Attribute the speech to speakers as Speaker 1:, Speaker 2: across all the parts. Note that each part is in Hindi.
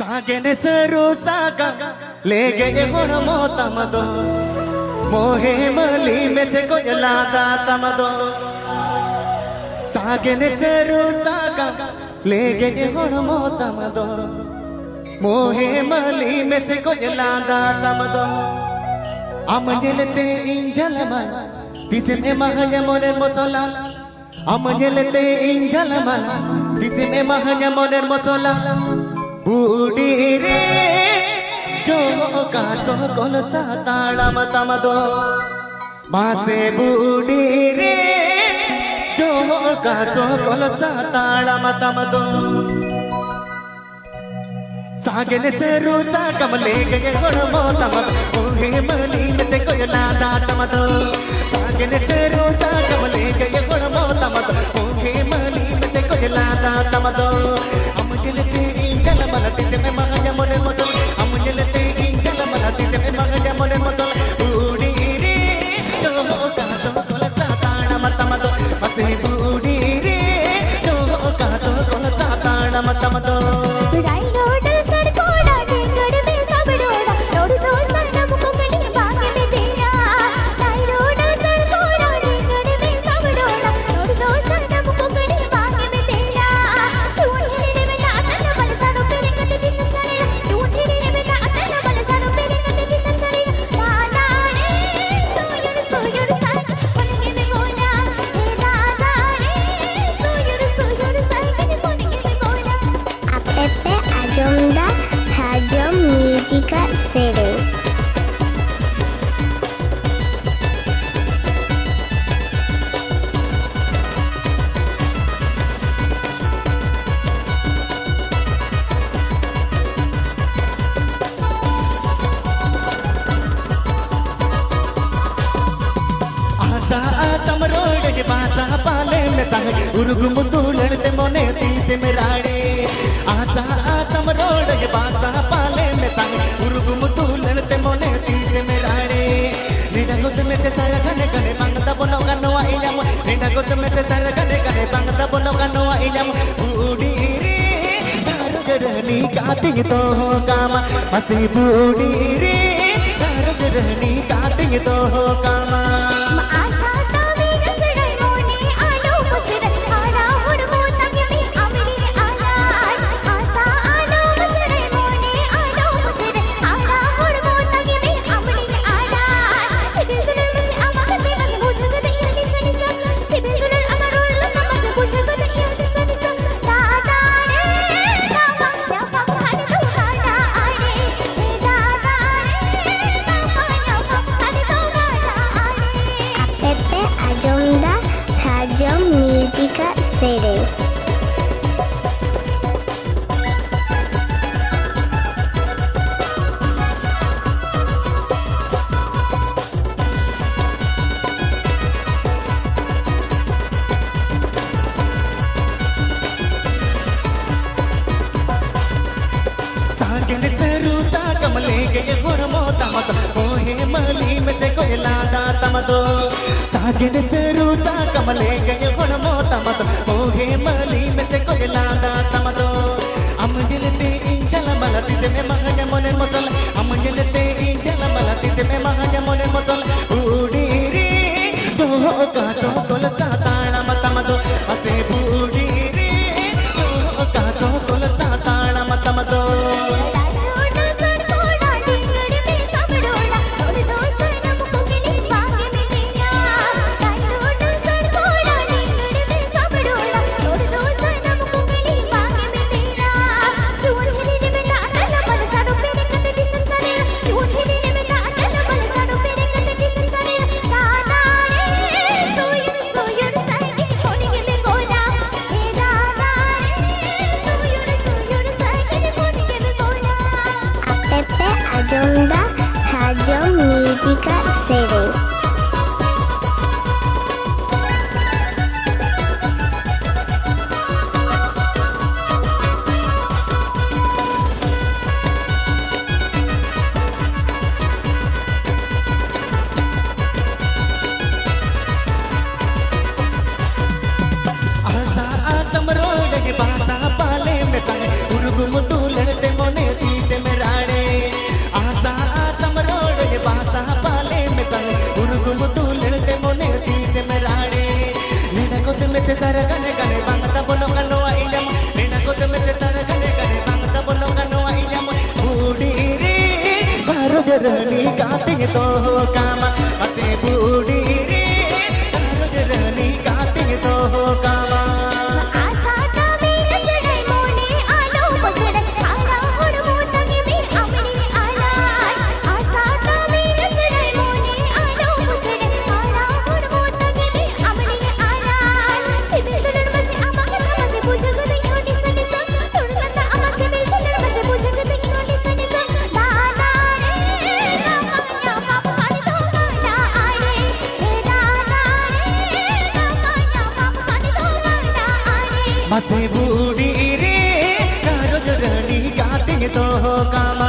Speaker 1: ಸಾಗೆನೆ ಸರು ಸಾಗ ಲೇಗೆ ಹೊಣ ಮೋತಮದೋ मोहे मली में से कोयलादा तमदो सागने सरू सागा ले गए होड़ मोतमदो मोहे मली में से कोयलादा तमदो अमजलते इंजलमन तिसे में महय मोने मोसोला अमजलते इंजलमन तिसे में महय मोने मोसोला बूढ़ी रे जो का सो कोल सा ताड़म तमदो मासे बूढ़ी रे जो का सो कोल सा ताड़म तमदो सागने से रोसा कमले गए गुणमो तमदो ओहे मली में से कोयलादा तमदो सागने से रोसा कमले गए गुणमो तमदो ओहे मली में से कोयलादा तमदो अमुजलते इंजल मलती से में महय मोने मोतो अमुजलते इंजल मलती से में महय मोने मोतो बूढ़ी रे जो का सो कोल सा ताड़म तमदो मसे बूढ़ी रे जो का सो कोल सा ताड़म तमदो उरुगु मुंदूलते मोने तीसे मेराड़े आसा आसम रोड के बासा पाले में तंग उरुगु मुंदूलते मोने तीसे मेराड़े निडा गोत में ते सारा गने गने मंगता बोनो गनवा इलम निडा गोत में ते सारा गने गने मंगता बोनो गनवा इलम बूढ़ी रे दारू जरनी काटिंग तो हो कामा मसी बूढ़ी रे दारू जरनी काटिंग तो हो कामा सागने से रूसा कमले गए गुणमो तमदो ओहे मली में से कोयलादा तमदो अमजलते इंजल मलती से में महय मोने मोतल अमजलते इंजल मलती से में महय मोने मोतल बूढ़ी रे जो का सो कोल सा ताड़म तमदो असे बूढ़ी रे जो का सो कोल सा ताड़म तमदो रोजरनी गाते तो कामा मसे बूढ़ी रे रोजरनी गाते तो कामा मसे बूढ़ी रे रोजरनी गाते तो कामा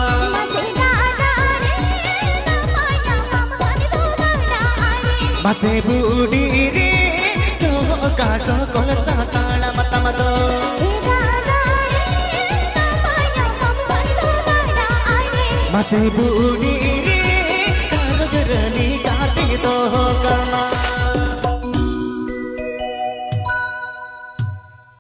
Speaker 1: मसे बूढ़ी रे जो कासो कोलसा ताला मत मत मसे बूढ़ी